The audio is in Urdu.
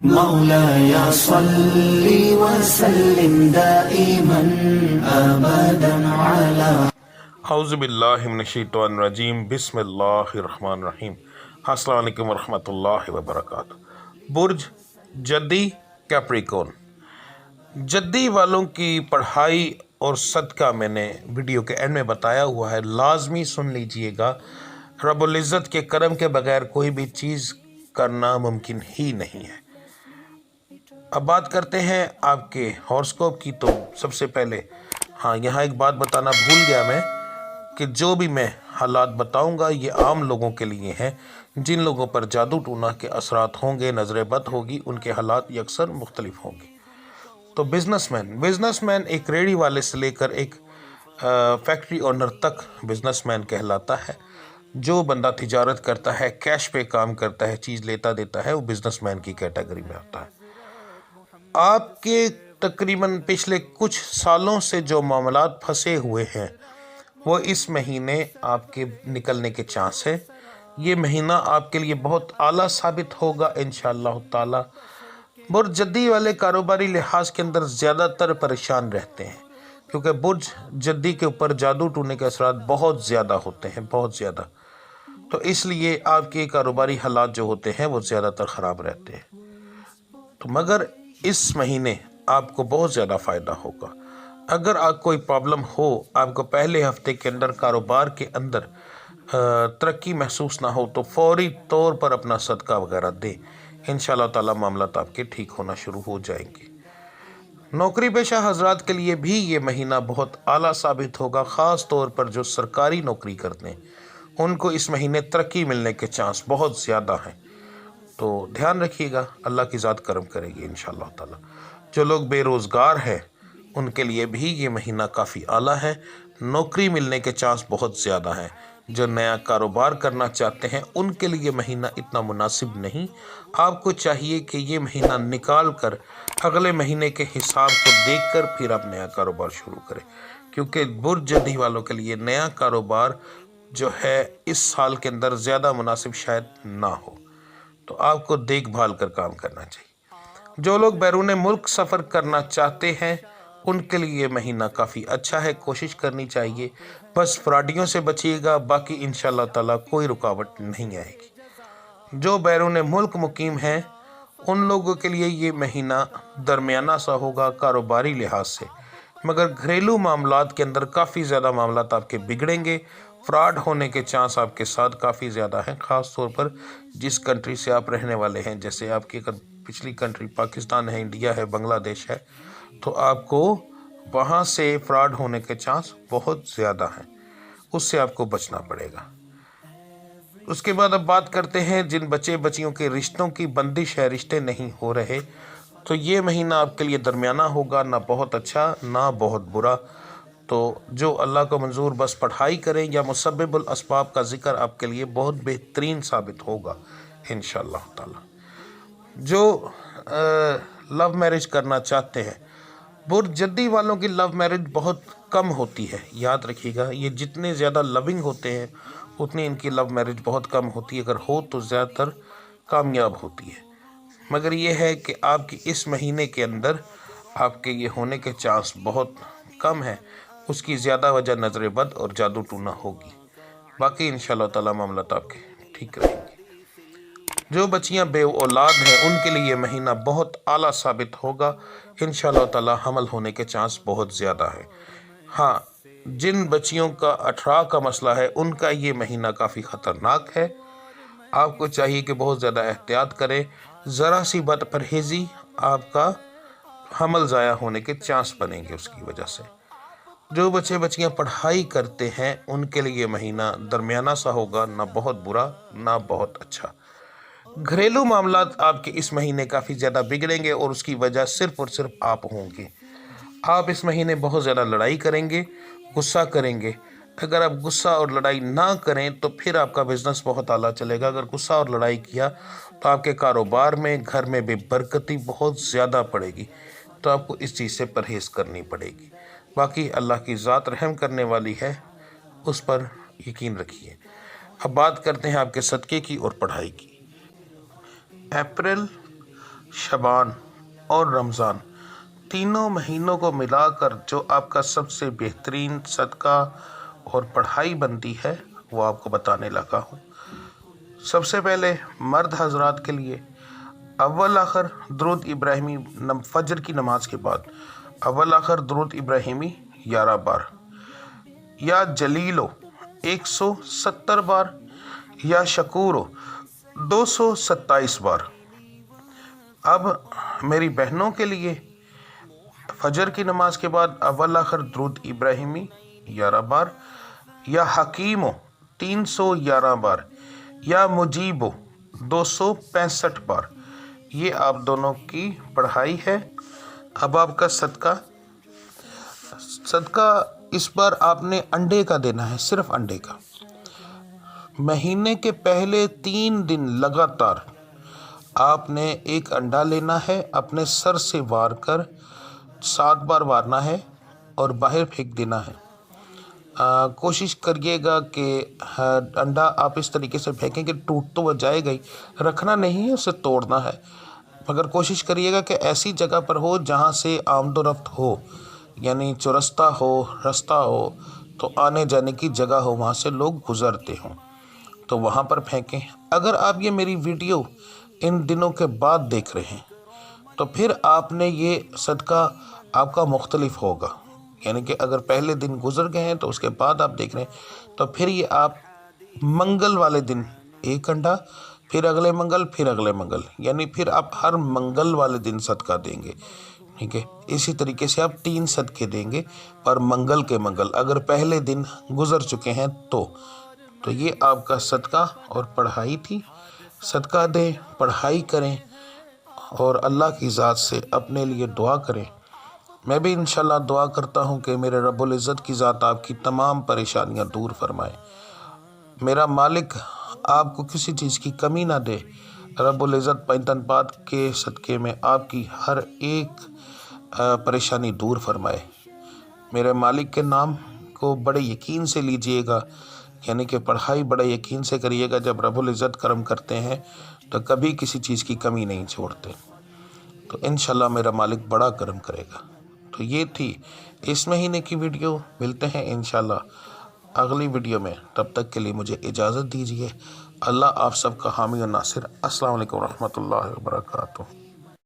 مولاي صل وسلم دائما ابدا على اعوذ باللہ من الشیطان الرجیم بسم اللہ الرحمن الرحیم۔ السلام علیکم ورحمۃ اللہ وبرکاتہ۔ برج جدی کیپریکون، جدی والوں کی پڑھائی اور صدقہ میں نے ویڈیو کے اینڈ میں بتایا ہوا ہے، لازمی سن لیجئے گا۔ رب العزت کے کرم کے بغیر کوئی بھی چیز کرنا ممکن ہی نہیں ہے۔ اب بات کرتے ہیں آپ کے ہاراسکوپ کی، تو سب سے پہلے یہاں ایک بات بتانا بھول گیا میں کہ جو بھی میں حالات بتاؤں گا یہ عام لوگوں کے لیے ہیں۔ جن لوگوں پر جادو ٹونا کے اثرات ہوں گے، نظر بد ہوگی، ان کے حالات اکثر مختلف ہوں گے۔ تو بزنس مین ایک ریڑھی والے سے لے کر ایک فیکٹری اونر تک بزنس مین کہلاتا ہے۔ جو بندہ تجارت کرتا ہے، کیش پہ کام کرتا ہے، چیز لیتا دیتا ہے، وہ بزنس مین کی کیٹیگری میں آتا ہے۔ آپ کے تقریباً پچھلے کچھ سالوں سے جو معاملات پھنسے ہوئے ہیں وہ اس مہینے آپ کے نکلنے کے چانس ہے۔ یہ مہینہ آپ کے لیے بہت اعلیٰ ثابت ہوگا انشاءاللہ تعالی۔ برج جدی والے کاروباری لحاظ کے اندر زیادہ تر پریشان رہتے ہیں، کیونکہ برج جدی کے اوپر جادو ٹونے کے اثرات بہت زیادہ ہوتے ہیں، بہت زیادہ۔ تو اس لیے آپ کے کاروباری حالات جو ہوتے ہیں وہ زیادہ تر خراب رہتے ہیں۔ تو مگر اس مہینے آپ کو بہت زیادہ فائدہ ہوگا۔ اگر آپ کوئی پرابلم ہو، آپ کو پہلے ہفتے کے اندر کاروبار کے اندر ترقی محسوس نہ ہو، تو فوری طور پر اپنا صدقہ وغیرہ دیں، انشاءاللہ تعالی معاملات آپ کے ٹھیک ہونا شروع ہو جائیں گے۔ نوکری پیشہ حضرات کے لیے بھی یہ مہینہ بہت اعلیٰ ثابت ہوگا، خاص طور پر جو سرکاری نوکری کرتے ہیں ان کو اس مہینے ترقی ملنے کے چانس بہت زیادہ ہیں۔ تو دھیان رکھیے گا، اللہ کی ذات کرم کرے گی انشاءاللہ تعالی۔ جو لوگ بے روزگار ہیں ان کے لیے بھی یہ مہینہ کافی اعلیٰ ہے، نوکری ملنے کے چانس بہت زیادہ ہیں۔ جو نیا کاروبار کرنا چاہتے ہیں ان کے لیے مہینہ اتنا مناسب نہیں۔ آپ کو چاہیے کہ یہ مہینہ نکال کر اگلے مہینے کے حساب کو دیکھ کر پھر آپ نیا کاروبار شروع کریں، کیونکہ برج جدی والوں کے لیے نیا کاروبار جو ہے اس سال کے اندر زیادہ مناسب شاید نہ ہو۔ تو آپ کو دیکھ بھال کر کام کرنا چاہیے۔ جو لوگ بیرون ملک سفر کرنا چاہتے ہیں ان کے لیے یہ مہینہ کافی اچھا ہے، کوشش کرنی چاہیے۔ بس فراڈیوں سے بچیے گا، باقی انشاءاللہ تعالی کوئی رکاوٹ نہیں آئے گی۔ جو بیرون ملک مقیم ہیں ان لوگوں کے لیے یہ مہینہ درمیانہ سا ہوگا کاروباری لحاظ سے، مگر گھریلو معاملات کے اندر کافی زیادہ معاملات آپ کے بگڑیں گے۔ فراڈ ہونے کے چانس آپ کے ساتھ کافی زیادہ ہیں، خاص طور پر جس کنٹری سے آپ رہنے والے ہیں۔ جیسے آپ کی پچھلی کنٹری پاکستان ہے، انڈیا ہے، بنگلہ دیش ہے، تو آپ کو وہاں سے فراڈ ہونے کے چانس بہت زیادہ ہیں، اس سے آپ کو بچنا پڑے گا۔ اس کے بعد اب بات کرتے ہیں جن بچے بچیوں کے رشتوں کی بندش ہے، رشتے نہیں ہو رہے، تو یہ مہینہ آپ کے لیے درمیانہ ہوگا، نہ بہت اچھا نہ بہت برا۔ تو جو اللہ کو منظور بس پڑھائی کریں یا مسبب الاسباب کا ذکر آپ کے لیے بہت بہترین ثابت ہوگا انشاءاللہ تعالی۔ جو لو میرج کرنا چاہتے ہیں، برج جدی والوں کی لو میرج بہت کم ہوتی ہے، یاد رکھیے گا۔ یہ جتنے زیادہ لونگ ہوتے ہیں اتنی ان کی لو میرج بہت کم ہوتی ہے، اگر ہو تو زیادہ تر کامیاب ہوتی ہے۔ مگر یہ ہے کہ آپ کی اس مہینے کے اندر آپ کے یہ ہونے کے چانس بہت کم ہیں، اس کی زیادہ وجہ نظر بد اور جادو ٹونا ہوگی۔ باقی انشاءاللہ تعالی معاملات آپ کے ٹھیک رہیں گے۔ جو بچیاں بے اولاد ہیں ان کے لیے یہ مہینہ بہت اعلیٰ ثابت ہوگا انشاءاللہ تعالی، حمل ہونے کے چانس بہت زیادہ ہیں۔ ہاں، جن بچیوں کا 18 کا مسئلہ ہے ان کا یہ مہینہ کافی خطرناک ہے۔ آپ کو چاہیے کہ بہت زیادہ احتیاط کریں، ذرا سی بد پرہیزی آپ کا حمل ضائع ہونے کے چانس بنیں گے اس کی وجہ سے۔ جو بچے بچیاں پڑھائی کرتے ہیں ان کے لیے یہ مہینہ درمیانہ سا ہوگا، نہ بہت برا نہ بہت اچھا۔ گھریلو معاملات آپ کے اس مہینے کافی زیادہ بگڑیں گے اور اس کی وجہ صرف اور صرف آپ ہوں گے۔ آپ اس مہینے بہت زیادہ لڑائی کریں گے، غصہ کریں گے۔ اگر آپ غصہ اور لڑائی نہ کریں تو پھر آپ کا بزنس بہت اعلیٰ چلے گا۔ اگر غصہ اور لڑائی کیا تو آپ کے کاروبار میں، گھر میں بے برکتی بہت زیادہ پڑے گی، تو آپ کو اس چیز سے پرہیز کرنی پڑے گی۔ باقی اللہ کی ذات رحم کرنے والی ہے، اس پر یقین رکھیے۔ اب بات کرتے ہیں آپ کے صدقے کی اور پڑھائی کی۔ اپریل شعبان اور رمضان، تینوں مہینوں کو ملا کر جو آپ کا سب سے بہترین صدقہ اور پڑھائی بنتی ہے وہ آپ کو بتانے لگا ہوں۔ سب سے پہلے مرد حضرات کے لیے اول آخر درود ابراہیمی فجر کی نماز کے بعد اول آخر درود ابراہیمی 11 بار، یا جلیلو 170 بار، یا شکورو 227 بار۔ اب میری بہنوں کے لیے فجر کی نماز کے بعد اول آخر درود ابراہیمی 11 بار، یا حکیمو 311 بار، یا مجیبو 265 بار۔ یہ آپ دونوں کی پڑھائی ہے۔ اب آپ کا صدقہ اس بار آپ نے انڈے کا دینا ہے، صرف انڈے کا۔ مہینے کے پہلے 3 دن لگاتار آپ نے ایک انڈا لینا ہے، اپنے سر سے وار کر 7 بار وارنا ہے اور باہر پھینک دینا ہے۔ کوشش کریے گا کہ انڈا آپ اس طریقے سے پھینکیں کہ ٹوٹ تو وہ جائے گا ہی، رکھنا نہیں ہے، اسے توڑنا ہے، مگر کوشش کریے گا کہ ایسی جگہ پر ہو جہاں سے آمد و رفت ہو، یعنی چرستہ ہو، رستہ ہو، تو آنے جانے کی جگہ ہو، وہاں سے لوگ گزرتے ہوں تو وہاں پر پھینکیں۔ اگر آپ یہ میری ویڈیو ان دنوں کے بعد دیکھ رہے ہیں تو پھر آپ نے یہ صدقہ آپ کا مختلف ہوگا، یعنی کہ اگر پہلے دن گزر گئے ہیں تو اس کے بعد آپ دیکھ رہے ہیں تو پھر یہ آپ منگل والے دن ایک انڈا، پھر اگلے منگل، پھر اگلے منگل، یعنی پھر آپ ہر منگل والے دن صدقہ دیں گے، ٹھیک ہے۔ اسی طریقے سے آپ 3 صدقے دیں گے اور منگل کے منگل، اگر پہلے دن گزر چکے ہیں تو یہ آپ کا صدقہ اور پڑھائی تھی۔ صدقہ دیں، پڑھائی کریں اور اللہ کی ذات سے اپنے لیے دعا کریں۔ میں بھی انشاءاللہ دعا کرتا ہوں کہ میرے رب العزت کی ذات آپ کی تمام پریشانیاں دور فرمائے، میرا مالک آپ کو کسی چیز کی کمی نہ دے، رب العزت پنجتن پات کے صدقے میں آپ کی ہر ایک پریشانی دور فرمائے۔ میرے مالک کے نام کو بڑے یقین سے لیجئے گا، یعنی کہ پڑھائی بڑے یقین سے کریے گا۔ جب رب العزت کرم کرتے ہیں تو کبھی کسی چیز کی کمی نہیں چھوڑتے، تو انشاءاللہ میرا مالک بڑا کرم کرے گا۔ تو یہ تھی اس مہینے کی ویڈیو، ملتے ہیں انشاءاللہ اگلی ویڈیو میں، تب تک کے لیے مجھے اجازت دیجیے۔ اللہ آپ سب کا حامی و ناصر۔ السلام علیکم ورحمۃ اللہ وبرکاتہ۔